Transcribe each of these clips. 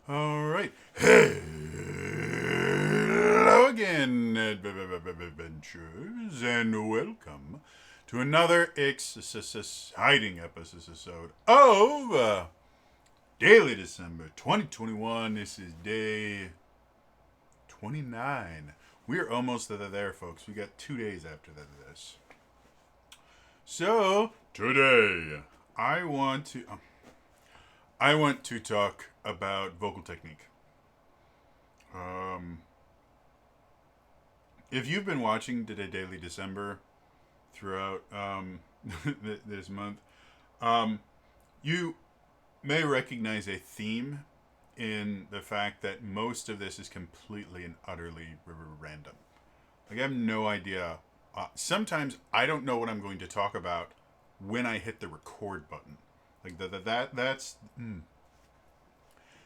All right. Hello again, adventurers, and welcome to another exciting episode of Daily December 2021. This is day 29. We're almost there, folks. We got 2 days after this. So today, I want to I want to talk about vocal technique. Um, if you've been watching Today Daily December throughout this month, um, you may recognize a theme in the fact that most of this is completely and utterly random. Like I have no idea. Sometimes I don't know what I'm going to talk about when I hit the record button. Like that's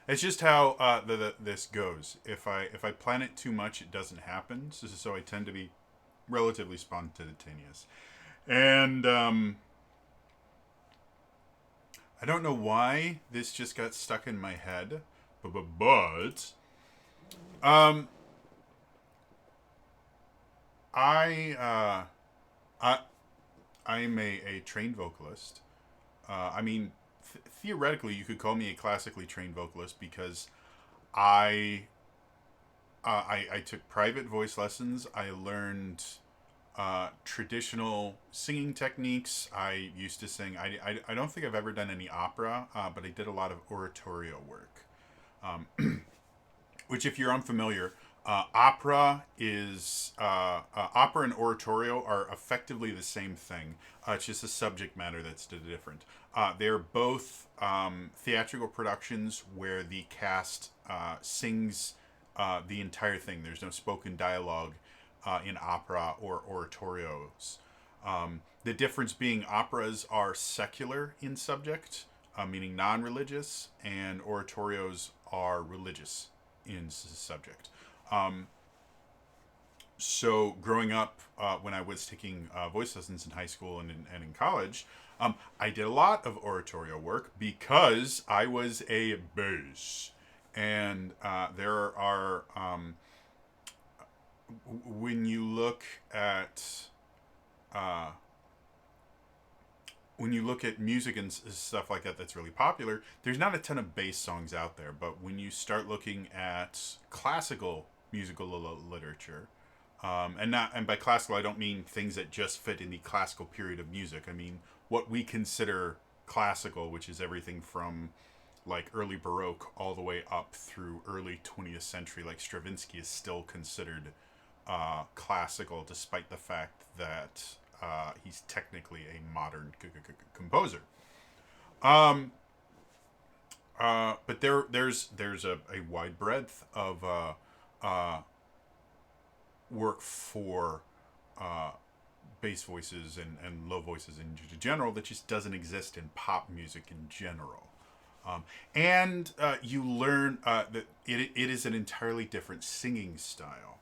it's just how this goes. If I plan it too much, it doesn't happen. So I tend to be relatively spontaneous, and I don't know why this just got stuck in my head, but um, I I I'm a trained vocalist. I mean, theoretically, you could call me a classically trained vocalist because I I took private voice lessons. I learned traditional singing techniques. I used to sing. I don't think I've ever done any opera, but I did a lot of oratorio work. Which, if you're unfamiliar, opera and oratorio are effectively the same thing. It's just a subject matter that's different. They're both theatrical productions where the cast sings the entire thing. There's no spoken dialogue in opera or oratorios. The difference being operas are secular in subject, meaning non religious, and oratorios are religious in subject. Um, so, growing up, when I was taking voice lessons in high school and in college, I did a lot of oratorio work because I was a bass. And there are when you look at uh, music and stuff like that that's really popular, there's not a ton of bass songs out there. But when you start looking at classical musical literature, and by classical I don't mean things that just fit in the classical period of music. I mean what we consider classical, which is everything from like early Baroque all the way up through early 20th century. Like Stravinsky is still considered classical, despite the fact that he's technically a modern composer. Um, but there's a wide breadth of uh, work for uh, bass voices and low voices in general that just doesn't exist in pop music in general. And you learn that it is an entirely different singing style,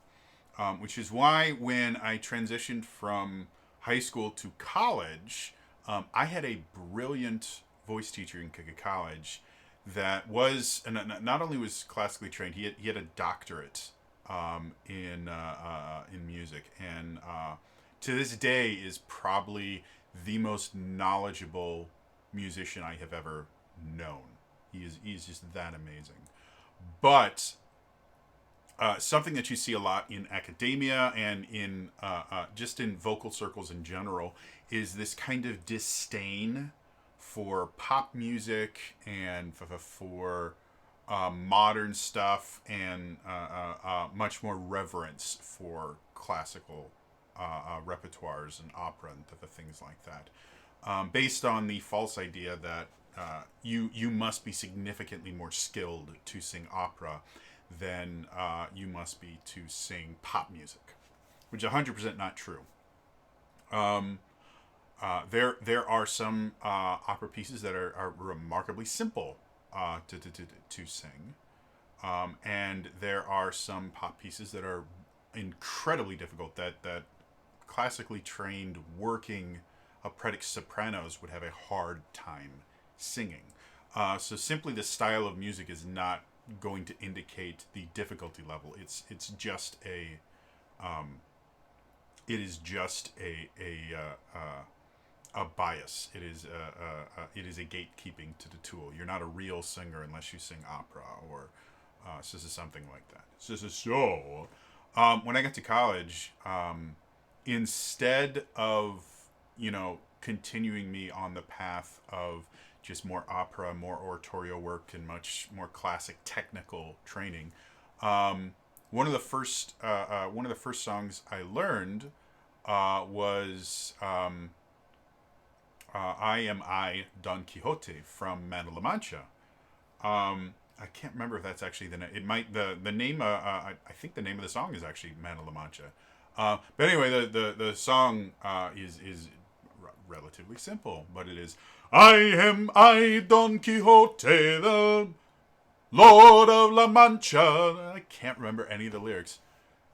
which is why when I transitioned from high school to college, I had a brilliant voice teacher in college that was, and not only was classically trained, he had a doctorate in music, and to this day is probably the most knowledgeable musician I have ever known. He's just that amazing. But something that you see a lot in academia and in just in vocal circles in general is this kind of disdain for pop music and for modern stuff, and much more reverence for classical repertoires and opera and things like that, based on the false idea that you must be significantly more skilled to sing opera than you must be to sing pop music, which is 100% not true. Um, there are some opera pieces that are remarkably simple to sing, and there are some pop pieces that are incredibly difficult that classically trained working operatic sopranos would have a hard time singing. So simply the style of music is not going to indicate the difficulty level. It's just a it is just a bias. It is a gatekeeping to the tool. You're not a real singer unless you sing opera or something like that. So when I got to college, instead of continuing me on the path of just more opera, more oratorio work, and much more classic technical training, one of the first songs I learned was "I Am I, Don Quixote" from Man of La Mancha. I can't remember if that's actually the name. It might the name. I think the name of the song is actually Man of La Mancha. But anyway, the song is relatively simple, but it is "I am I, Don Quixote, the Lord of La Mancha." I can't remember any of the lyrics.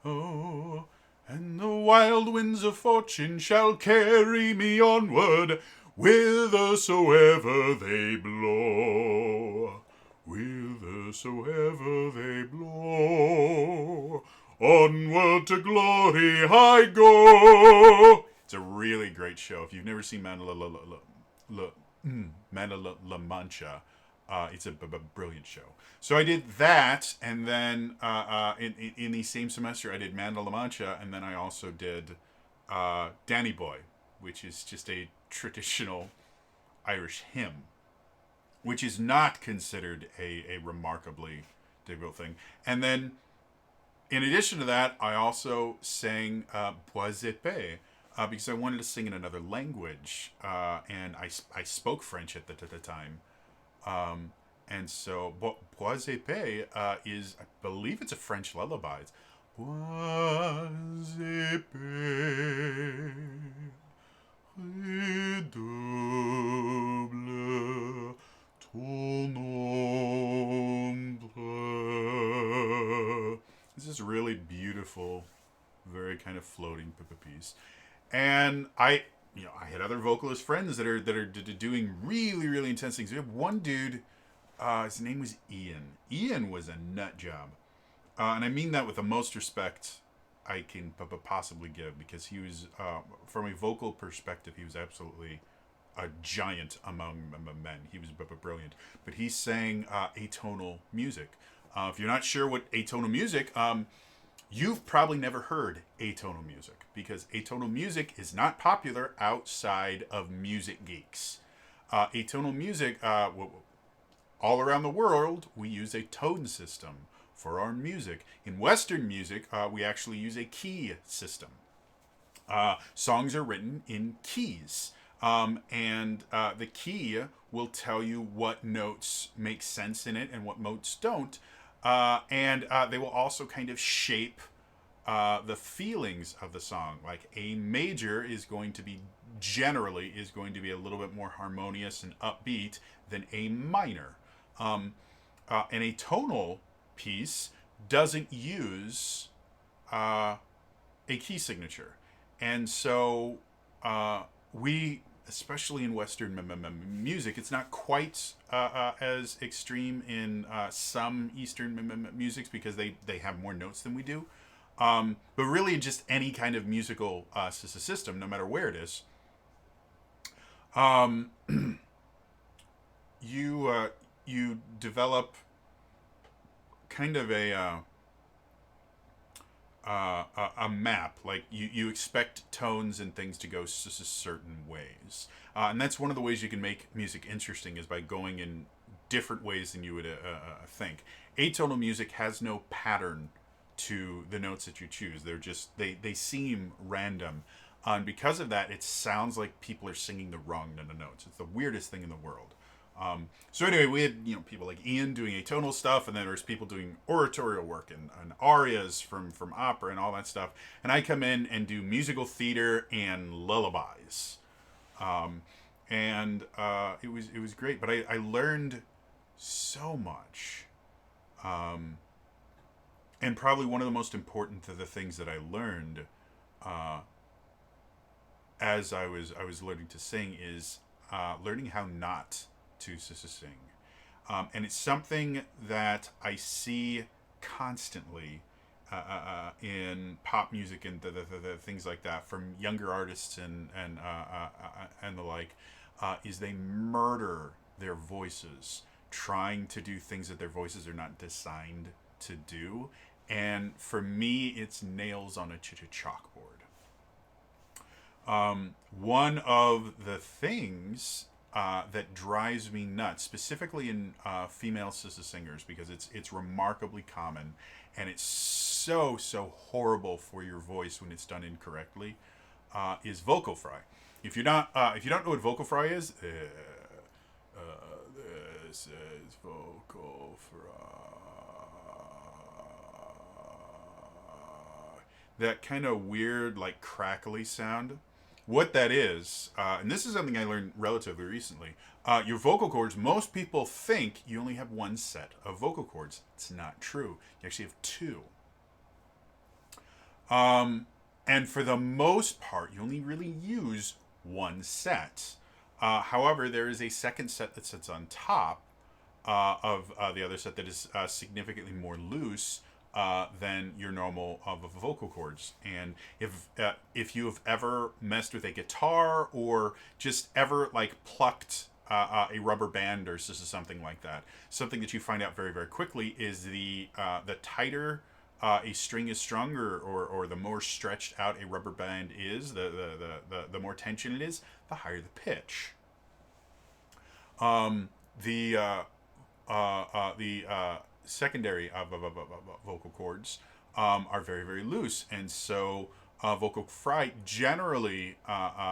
Oh, and the wild winds of fortune shall carry me onward, whithersoever they blow. Whithersoever they blow. Onward to glory I go. It's a really great show. If you've never seen Man of La Mancha, it's a brilliant show. So I did that, and then in the same semester I did Man of La Mancha, and then I also did Danny Boy, which is just a traditional Irish hymn, which is not considered a remarkably difficult thing. And then, in addition to that, I also sang Bois épais, because I wanted to sing in another language, and I spoke French at the time. And so, Bois épais is, I believe it's a French lullaby. It's Bois épais, redouble ton ombre. This is really beautiful, very kind of floating piece. And I had other vocalist friends that are doing really, really intense things. We have one dude. His name was Ian. Ian was a nut job, and I mean that with the most respect I can possibly give, because he was, from a vocal perspective, he was absolutely a giant among men. He was brilliant, but he sang atonal music. If you're not sure what atonal music, you've probably never heard atonal music, because atonal music is not popular outside of music geeks. Atonal music, all around the world, we use a tone system for our music. In Western music, we actually use a key system. Songs are written in keys, and the key will tell you what notes make sense in it and what notes don't, and they will also kind of shape the feelings of the song. Like A major is going to be a little bit more harmonious and upbeat than A minor. And a tonal piece doesn't use a key signature. And so we, especially in Western music, it's not quite as extreme in some Eastern musics, because they have more notes than we do. But really, just any kind of musical system, no matter where it is, you develop kind of a map. Like you expect tones and things to go certain ways, and that's one of the ways you can make music interesting, is by going in different ways than you would think. Atonal music has no pattern to the notes that you choose. They seem random, and because of that, it sounds like people are singing the wrong notes. It's the weirdest thing in the world. So anyway, we had people like Ian doing atonal stuff, and then there's people doing oratorio work and arias from opera and all that stuff. And I come in and do musical theater and lullabies, and it was great. But I learned so much, and probably one of the most important of the things that I learned as I was learning to sing is learning how not to sing. And it's something that I see constantly in pop music and the things like that from younger artists and the like, is they murder their voices trying to do things that their voices are not designed to do. And for me, it's nails on a chalkboard. One of the things that drives me nuts, specifically in female sister singers, because it's remarkably common, and it's so horrible for your voice when it's done incorrectly, is vocal fry. If you don't know what vocal fry is, this is vocal fry. That kind of weird, like crackly sound. What that is, and this is something I learned relatively recently, your vocal cords, most people think you only have one set of vocal cords. It's not true. You actually have two. And for the most part, you only really use one set. However, there is a second set that sits on top of the other set that is significantly more loose than your normal vocal cords. And if you have ever messed with a guitar or just ever like plucked a rubber band or just something like that, something that you find out very quickly is the tighter a string is strung, or the more stretched out a rubber band is, the more tension it is, the higher the pitch. The secondary vocal cords are very loose, and so vocal fry generally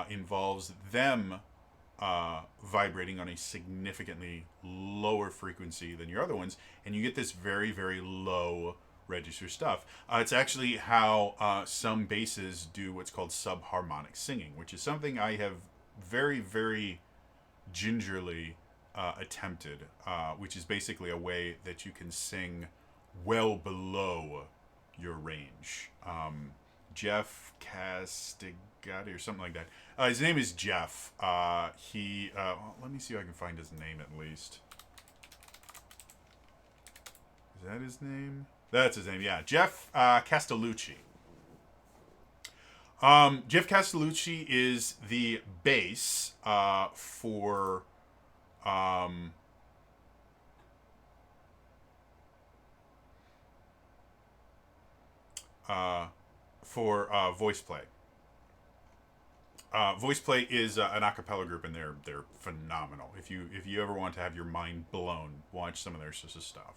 involves them vibrating on a significantly lower frequency than your other ones, and you get this very low register stuff. It's actually how some basses do what's called sub-harmonic singing, which is something I have very gingerly attempted, which is basically a way that you can sing well below your range. Jeff Castigati or something like that. His name is Jeff. Let me see if I can find his name at least. Is that his name? That's his name, yeah. Jeff Castellucci. Jeff Castellucci is the bass for Voice Play. Voice Play is an a cappella group, and they're phenomenal. If you ever want to have your mind blown, watch some of their stuff.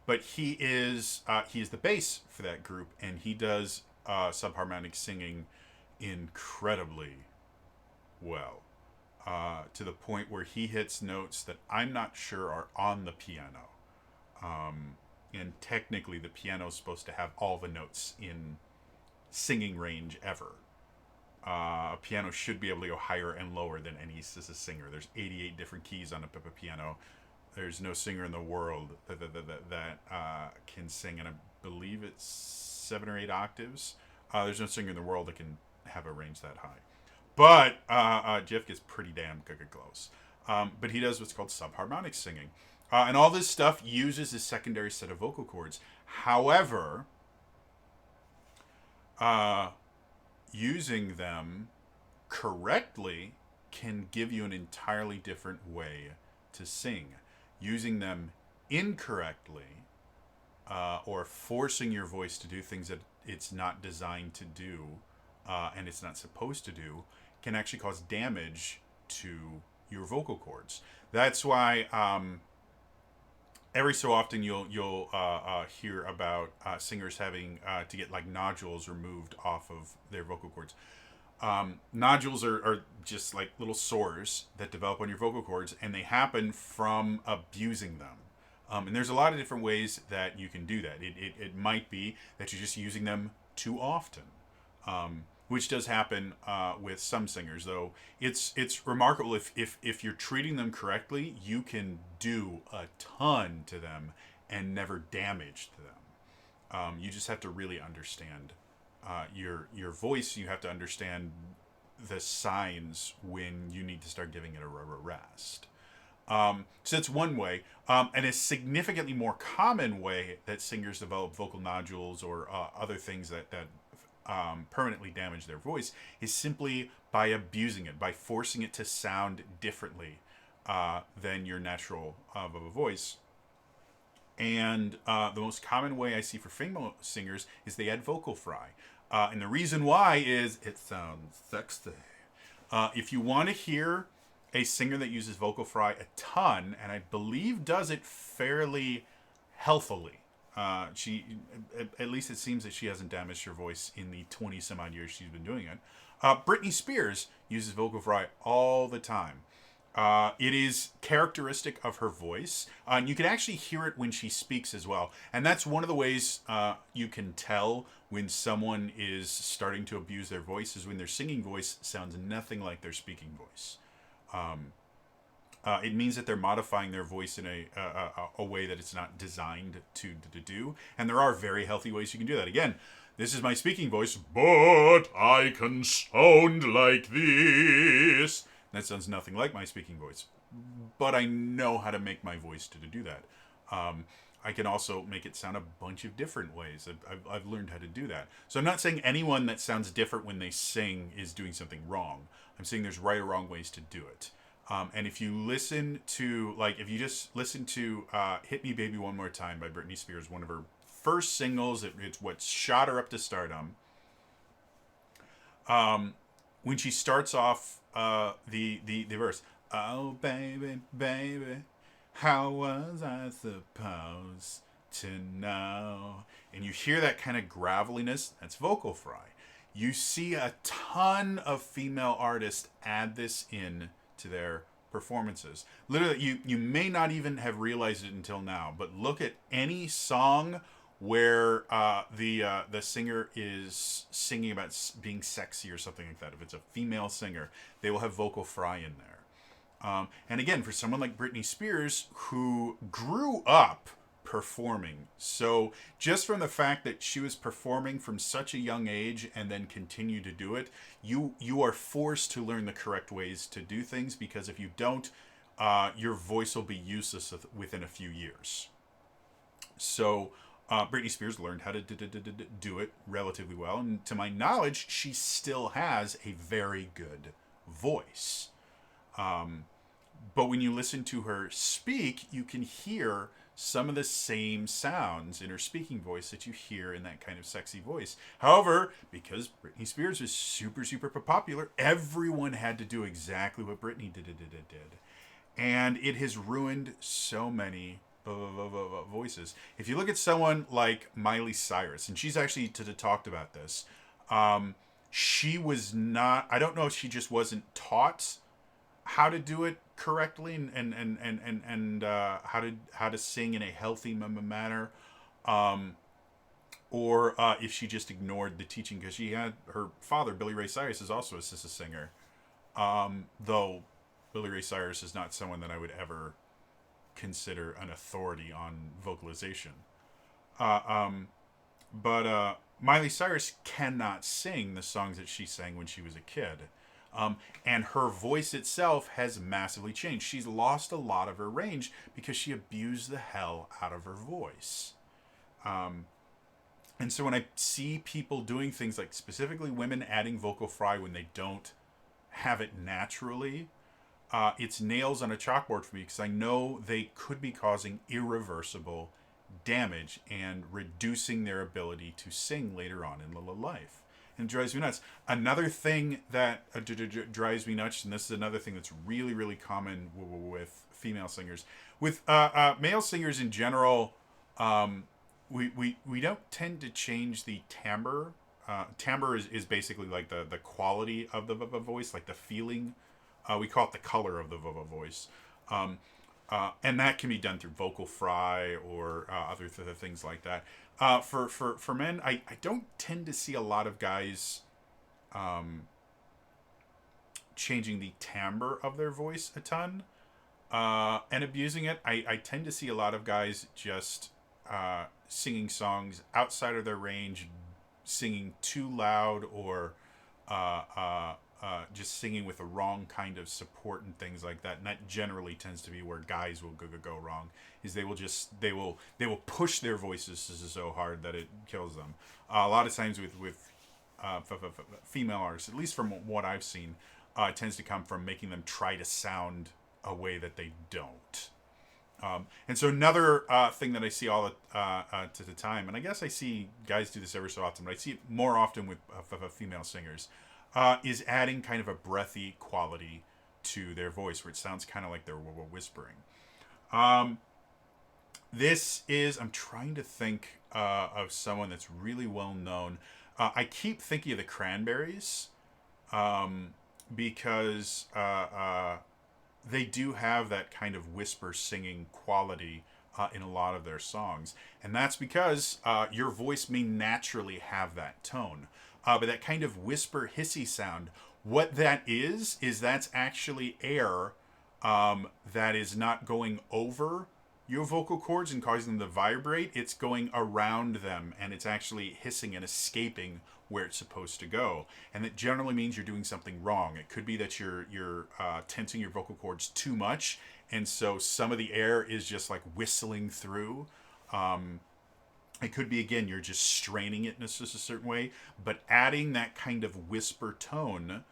But he is the bass for that group, and he does sub-harmonic singing incredibly well, to the point where he hits notes that I'm not sure are on the piano. And technically, the piano is supposed to have all the notes in singing range ever. A piano should be able to go higher and lower than any singer. There's 88 different keys on a piano. There's no singer in the world that can sing, and I believe it's 7 or 8 octaves. There's no singer in the world that can have a range that high. But Jeff gets pretty damn close. But he does what's called sub-harmonic singing. And all this stuff uses a secondary set of vocal cords. However, using them correctly can give you an entirely different way to sing. Using them incorrectly, or forcing your voice to do things that it's not designed to do, and it's not supposed to do, can actually cause damage to your vocal cords. That's why every so often you'll hear about singers having to get like nodules removed off of their vocal cords. Nodules are just like little sores that develop on your vocal cords, and they happen from abusing them. And there's a lot of different ways that you can do that. It might be that you're just using them too often, which does happen with some singers. Though it's remarkable if you're treating them correctly, you can do a ton to them and never damage to them. You just have to really understand your voice. You have to understand the signs when you need to start giving it a rest. So that's one way. And a significantly more common way that singers develop vocal nodules or other things that permanently damage their voice is simply by abusing it, by forcing it to sound differently than your natural of a voice. And the most common way I see for female singers is they add vocal fry. And the reason why is it sounds sexy. If you want to hear a singer that uses vocal fry a ton, and I believe does it fairly healthily, she, at least it seems that she hasn't damaged her voice in the 20 some odd years she's been doing it. Britney Spears uses vocal fry all the time. It is characteristic of her voice, and you can actually hear it when she speaks as well. And that's one of the ways you can tell when someone is starting to abuse their voice is when their singing voice sounds nothing like their speaking voice. It means that they're modifying their voice in a way that it's not designed to do. And there are very healthy ways you can do that. Again, this is my speaking voice, but I can sound like this. That sounds nothing like my speaking voice, but I know how to make my voice to do that. I can also make it sound a bunch of different ways. I've learned how to do that. So I'm not saying anyone that sounds different when they sing is doing something wrong. I'm saying there's right or wrong ways to do it. And if you listen to, like, if you just listen to Hit Me Baby One More Time by Britney Spears, one of her first singles, it's what shot her up to stardom. When she starts off the verse, oh baby, baby, how was I supposed to know? And you hear that kind of graveliness, that's vocal fry. You see a ton of female artists add this in to their performances. Literally, you may not even have realized it until now, but look at any song where the singer is singing about being sexy or something like that. If it's a female singer, they will have vocal fry in there. And again, for someone like Britney Spears, who grew up performing, so just from the fact that she was performing from such a young age and then continue to do it, you are forced to learn the correct ways to do things, because if you don't, your voice will be useless within a few years. So Britney Spears learned how to do it relatively well, and to my knowledge, she still has a very good voice. But when you listen to her speak, you can hear some of the same sounds in her speaking voice that you hear in that kind of sexy voice. However, because Britney Spears was super, super popular, everyone had to do exactly what Britney did. And it has ruined so many voices. If you look at someone like Miley Cyrus, and she's actually talked about this, she was not, I don't know if she just wasn't taught how to do it correctly and how to sing in a healthy manner, or if she just ignored the teaching, because she had her father, Billy Ray Cyrus, is also a singer, though Billy Ray Cyrus is not someone that I would ever consider an authority on vocalization. But Miley Cyrus cannot sing the songs that she sang when she was a kid. And her voice itself has massively changed. She's lost a lot of her range because she abused the hell out of her voice. And so when I see people doing things like, specifically women adding vocal fry when they don't have it naturally, it's nails on a chalkboard for me, because I know they could be causing irreversible damage and reducing their ability to sing later on in life. And it drives me nuts. Another thing that drives me nuts, and this is another thing that's really, really common with female singers. With male singers in general, we don't tend to change the timbre. Timbre is basically like the quality of the voice, like the feeling. We call it the color of the voice. And that can be done through vocal fry or other things like that. For men, I don't tend to see a lot of guys changing the timbre of their voice a ton and abusing it. I tend to see a lot of guys just singing songs outside of their range, singing too loud, or just singing with the wrong kind of support and things like that. And that generally tends to be where guys will go wrong. Is they will push their voices so hard that it kills them. A lot of times with female artists, at least from what I've seen, it tends to come from making them try to sound a way that they don't. And so another thing that I see all to the time, and I guess I see guys do this every so often, but I see it more often with female singers, is adding kind of a breathy quality to their voice where it sounds kind of like they're whispering. This is, I'm trying to think of someone that's really well known. I keep thinking of the Cranberries because they do have that kind of whisper singing quality in a lot of their songs. And that's because your voice may naturally have that tone. But that kind of whisper hissy sound, what that is that's actually air that is not going over your vocal cords and causing them to vibrate. It's going around them, and it's actually hissing and escaping where it's supposed to go. And that generally means you're doing something wrong. It could be that you're tensing your vocal cords too much, and so some of the air is just like whistling through. It could be, again, you're just straining it in a certain way, but adding that kind of whisper tone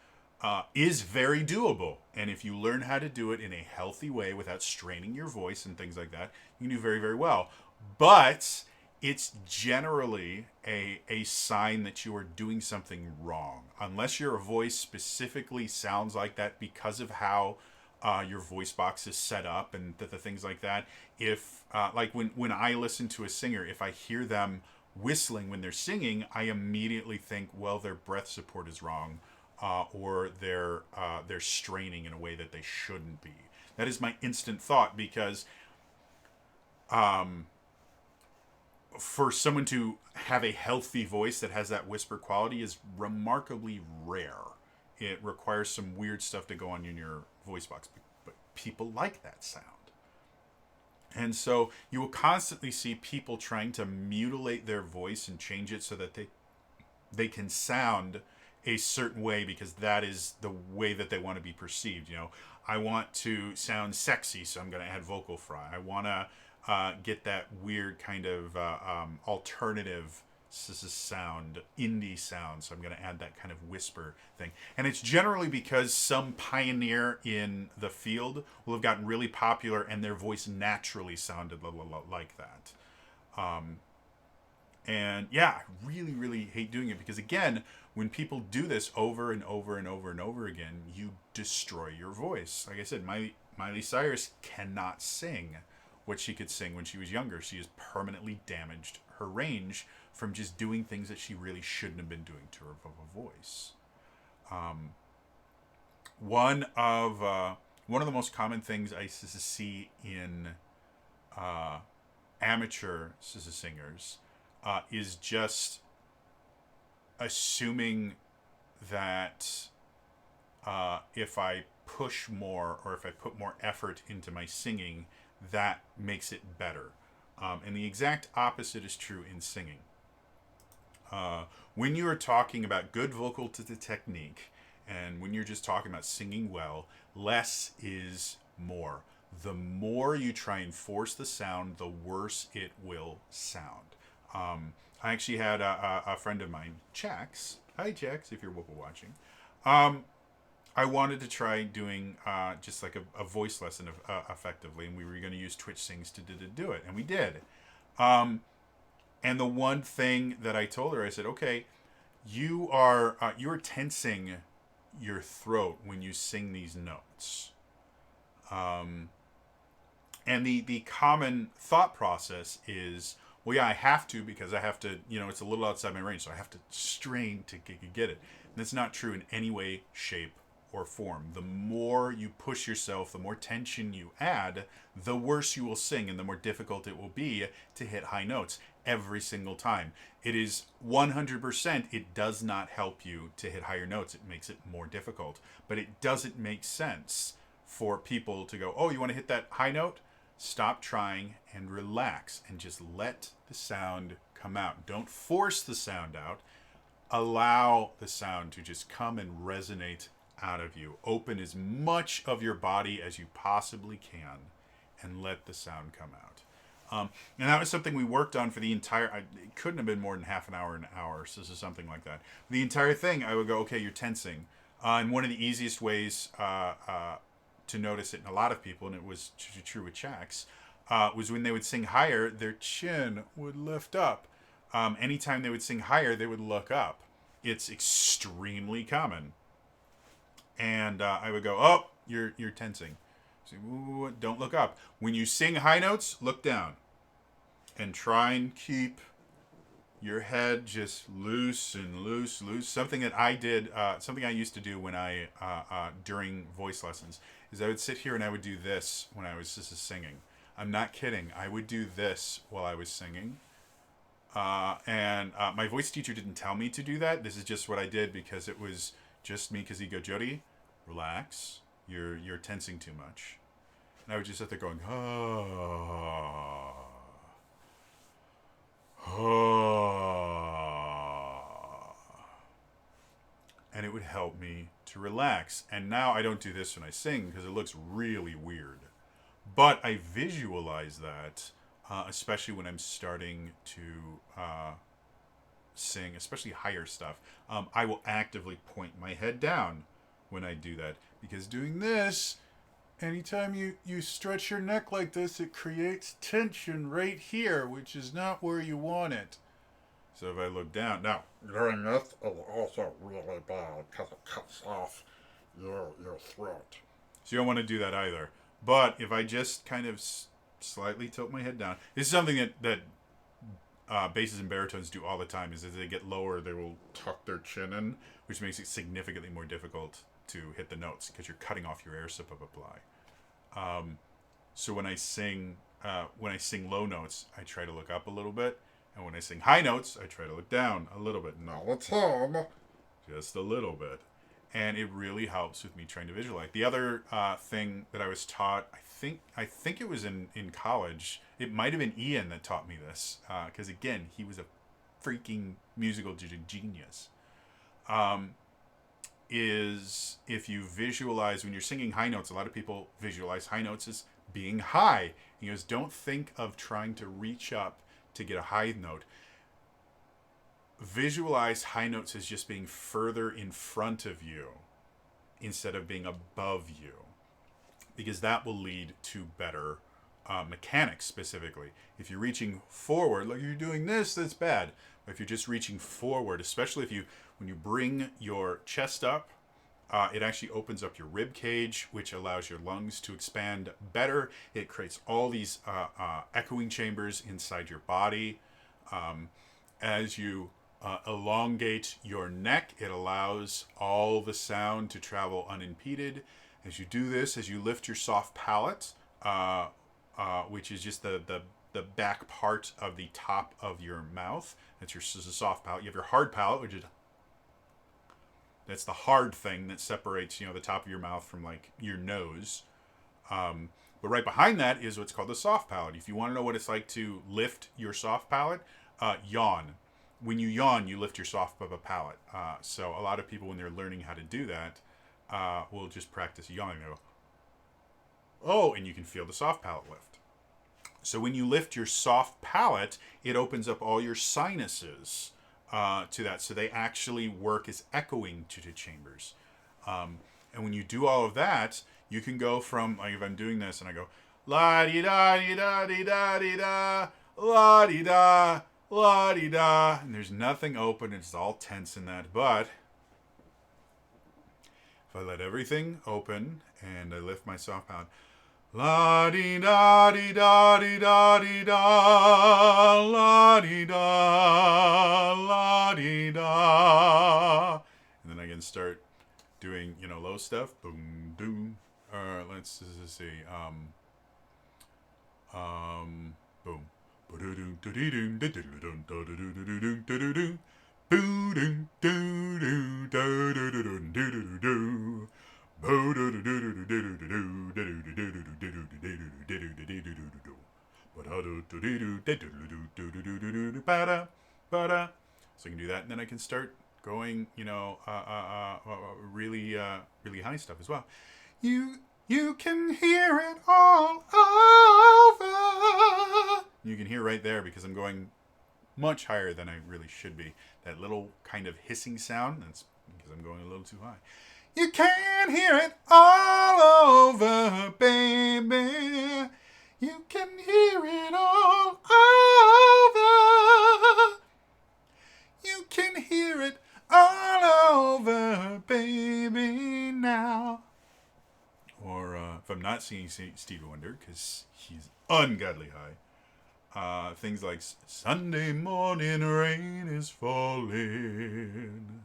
is very doable. And if you learn how to do it in a healthy way without straining your voice and things like that, you can do very, very well. But it's generally a sign that you are doing something wrong. Unless your voice specifically sounds like that because of how your voice box is set up and the things like that. If like when I listen to a singer, if I hear them whistling when they're singing, I immediately think, well, their breath support is wrong, or they're straining in a way that they shouldn't be. That is my instant thought, because for someone to have a healthy voice that has that whisper quality is remarkably rare. It requires some weird stuff to go on in your voice box, but people like that sound. And so you will constantly see people trying to mutilate their voice and change it so that they can sound a certain way, because that is the way that they want to be perceived. You know, I want to sound sexy, so I'm going to add vocal fry. I want to get that weird kind of alternative sound, indie sound, so I'm going to add that kind of whisper thing. And it's generally because some pioneer in the field will have gotten really popular and their voice naturally sounded like that. And yeah, I really, really hate doing it, because again, when people do this over and over and over and over again, you destroy your voice. Like I said, Miley Cyrus cannot sing what she could sing when she was younger. She has permanently damaged her range from just doing things that she really shouldn't have been doing to her voice. One of the most common things I see in amateur singers is just assuming that if I push more, or if I put more effort into my singing, that makes it better. And the exact opposite is true in singing. When you are talking about good vocal technique, and when you're just talking about singing well, less is more. The more you try and force the sound, the worse it will sound. I actually had a friend of mine, Jax. Hi, Jax, if you're watching. I wanted to try doing just like a voice lesson effectively, and we were going to use Twitch Sings to do it, and we did. And the one thing that I told her, I said, okay, you're tensing your throat when you sing these notes. And the common thought process is, well, yeah, I have to, because I have to, it's a little outside my range, so I have to strain to get it. And that's not true in any way, shape, or form. The more you push yourself, the more tension you add, the worse you will sing, and the more difficult it will be to hit high notes every single time. It is 100%, it does not help you to hit higher notes. It makes it more difficult. But it doesn't make sense for people to go, oh, you want to hit that high note? Stop trying and relax and just let the sound come out. Don't force the sound out. Allow the sound to just come and resonate out of you. Open as much of your body as you possibly can and let the sound come out. And that was something we worked on for the entire, it couldn't have been more than half an hour. So this is something like that. The entire thing, I would go, okay, you're tensing. And one of the easiest ways to notice it in a lot of people, and it was true with Chax, was when they would sing higher, their chin would lift up. Anytime they would sing higher, they would look up. It's extremely common. And I would go, oh, you're tensing. So, ooh, don't look up. When you sing high notes, look down. And try and keep your head just loose and loose. Something that I did, something I used to do when during voice lessons, is I would sit here and I would do this when I was just singing. I'm not kidding. I would do this while I was singing. And my voice teacher didn't tell me to do that. This is just what I did because it was just me. Because he'd go, Jody, relax. You're tensing too much. And I would just sit there going, oh. And it would help me to relax. And now I don't do this when I sing because it looks really weird. But I visualize that, especially when I'm starting to sing, especially higher stuff. I will actively point my head down when I do that. Because doing this, anytime you stretch your neck like this, it creates tension right here, which is not where you want it. So if I look down, now, Doing this is also really bad because it cuts off your throat. so you don't want to do that either. But if I just kind of slightly tilt my head down, this is something that basses and baritones do all the time, is as they get lower, they will tuck their chin in, which makes it significantly more difficult to hit the notes because you're cutting off your air supply. So when I sing low notes, I try to look up a little bit, and when I sing high notes, I try to look down a little bit. Now it's home. Just a little bit, and it really helps with me trying to visualize. The other thing that I was taught, I think it was in college. It might have been Ian that taught me this, because again, he was a freaking musical genius. Is if you visualize when you're singing high notes, a lot of people visualize high notes as being high. He goes, don't think of trying to reach up to get a high note. Visualize high notes as just being further in front of you instead of being above you, because that will lead to better mechanics specifically. If you're reaching forward, like you're doing this, that's bad. But if you're just reaching forward, especially when you bring your chest up, it actually opens up your rib cage, which allows your lungs to expand better. It creates all these echoing chambers inside your body. As you elongate your neck, it allows all the sound to travel unimpeded. As you do this, as you lift your soft palate, which is just the back part of the top of your mouth, that's your soft palate. You have your hard palate, which is that's the hard thing that separates, the top of your mouth from like your nose. But right behind that is what's called the soft palate. If you want to know what it's like to lift your soft palate, yawn. When you yawn, you lift your soft palate. So a lot of people, when they're learning how to do that, will just practice yawning. They go, oh, and you can feel the soft palate lift. So when you lift your soft palate, it opens up all your sinuses to that. So they actually work as echoing to the chambers. And when you do all of that, you can go from, like if I'm doing this and I go, la-di-da-di-da-di-da-di-da, la-di-da, la-di-da, and there's nothing open, it's all tense in that. But if I let everything open and I lift my soft palate, la-di-da-di-da-di-da-di-da, la-di-da, la-di-da, and then I can start doing, low stuff, boom, doom, or let's see, boom. So I can do that, and then I can start going, really high stuff as well. You can hear it all over. You can hear right there because I'm going much higher than I really should be. That little kind of hissing sound, that's because I'm going a little too high. You can hear it all over, baby. You can hear it all over. You can hear it all over, baby, now. Or if I'm not singing Stevie Wonder, because he's ungodly high, things like Sunday morning rain is falling.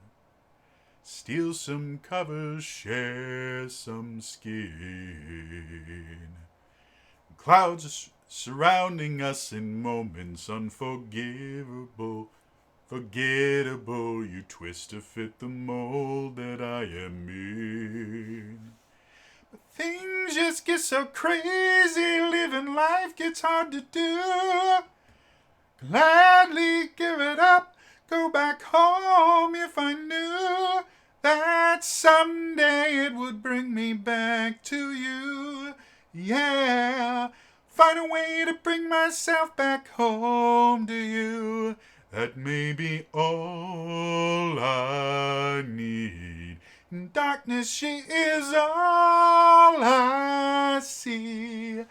Steal some covers, share some skin. Clouds surrounding us in moments unforgivable. Forgettable, you twist to fit the mold that I am in. But things just get so crazy, living life gets hard to do. Gladly give it up, go back home if I knew that someday it would bring me back to you. Yeah, find a way to bring myself back home to you. That may be all I need. In darkness, she is all I see.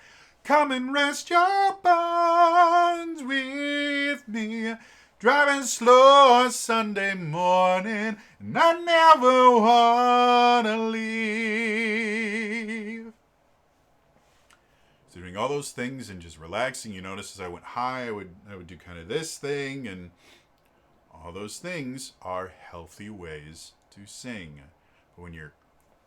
Come and rest your bones with me. Driving slow on Sunday morning, and I never wanna leave. So doing all those things and just relaxing, you notice as I went high, I would do kind of this thing, and all those things are healthy ways to sing. But when you're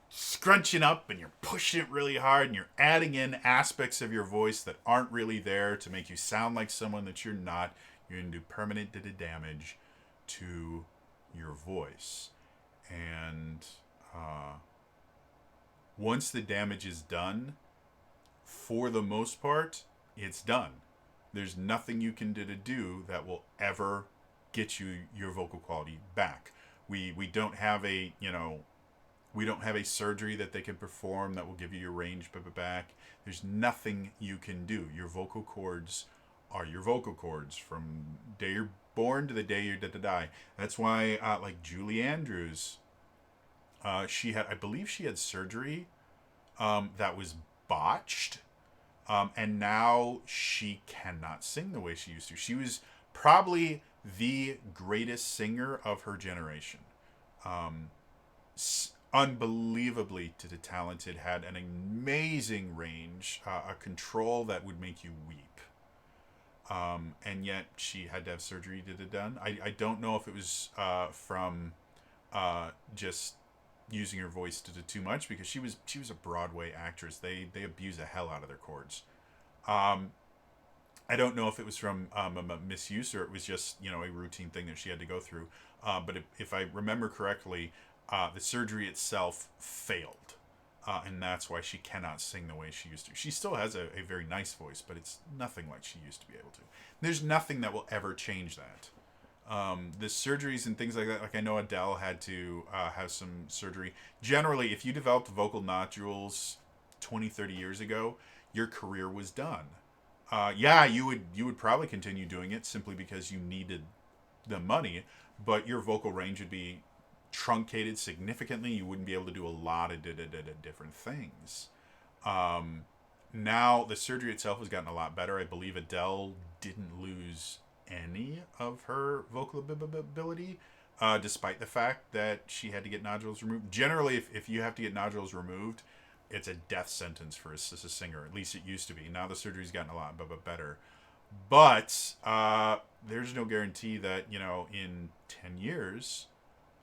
scrunching up and you're pushing it really hard and you're adding in aspects of your voice that aren't really there to make you sound like someone that you're not, you're going to do permanent damage to your voice. And once the damage is done, for the most part, it's done. There's nothing you can do that will ever get you your vocal quality back. We don't have a surgery that they can perform that will give you your range back. There's nothing you can do. Your vocal cords are your vocal cords from the day you're born to the day you die. That's why, like Julie Andrews, I believe she had surgery that was botched, and now she cannot sing the way she used to. She was probably the greatest singer of her generation. Unbelievably talented, had an amazing range, a control that would make you weep. And yet she had to have surgery done. I don't know if it was from just using her voice too much, because she was a Broadway actress. They abuse the hell out of their cords. I don't know if it was from a misuse or it was just a routine thing that she had to go through. But if I remember correctly, the surgery itself failed, and that's why she cannot sing the way she used to. She still has a very nice voice, but it's nothing like she used to be able to. There's nothing that will ever change that. The surgeries and things like that, like I know Adele had to have some surgery. Generally, if you developed vocal nodules 20, 30 years ago, your career was done. You would probably continue doing it simply because you needed the money, but your vocal range would be truncated significantly. You wouldn't be able to do a lot of different things. Now the surgery itself has gotten a lot better. I believe Adele didn't lose any of her vocal ability, despite the fact that she had to get nodules removed. Generally, if you have to get nodules removed, it's a death sentence for a singer. At least it used to be. Now the surgery's gotten a lot better. But there's no guarantee that in 10 years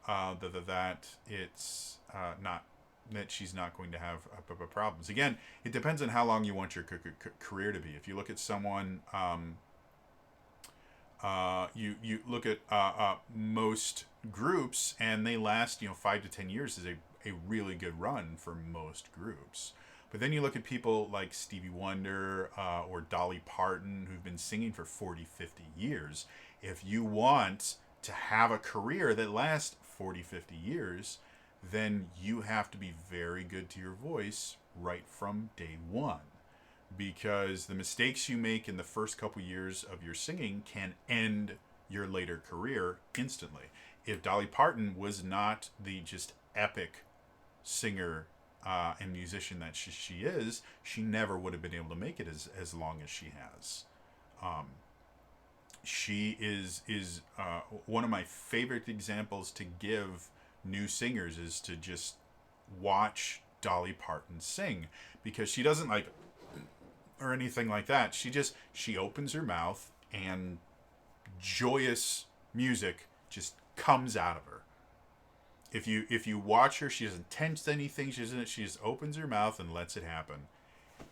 that it's not that she's not going to have problems. Again, it depends on how long you want your career to be. If you look at someone, you look at most groups, and they last 5 to 10 years is a really good run for most groups. But then you look at people like Stevie Wonder or Dolly Parton, who've been singing for 40, 50 years. If you want to have a career that lasts 40, 50 years, then you have to be very good to your voice right from day one. Because the mistakes you make in the first couple years of your singing can end your later career instantly. If Dolly Parton was not the just epic singer and musician that she is, she never would have been able to make it as long as she has. She is one of my favorite examples to give new singers is to just watch Dolly Parton sing, because she doesn't like or anything like that. She opens her mouth and joyous music just comes out of her. If you watch her, she doesn't tense anything. She just opens her mouth and lets it happen.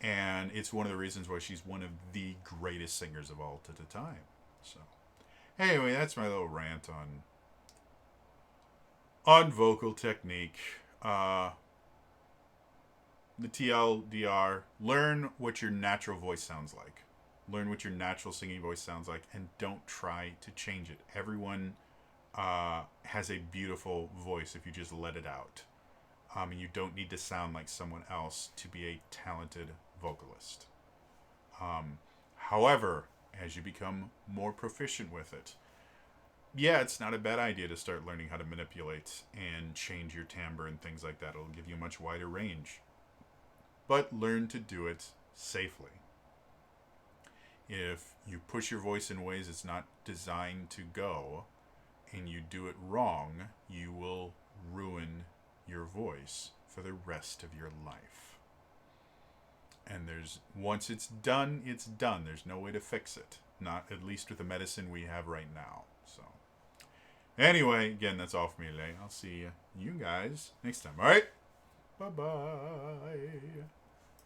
And it's one of the reasons why she's one of the greatest singers of all to the time. So, anyway, that's my little rant on vocal technique. The TLDR: learn what your natural voice sounds like. Learn what your natural singing voice sounds like, and don't try to change it. Everyone has a beautiful voice if you just let it out. And you don't need to sound like someone else to be a talented vocalist. However, as you become more proficient with it, yeah, it's not a bad idea to start learning how to manipulate and change your timbre and things like that. It'll give you a much wider range. But learn to do it safely. If you push your voice in ways it's not designed to go, and you do it wrong, you will ruin your voice for the rest of your life. And once it's done, it's done. There's no way to fix it. Not at least with the medicine we have right now. So, anyway, again, that's all for me today. I'll see you guys next time. All right? Bye-bye.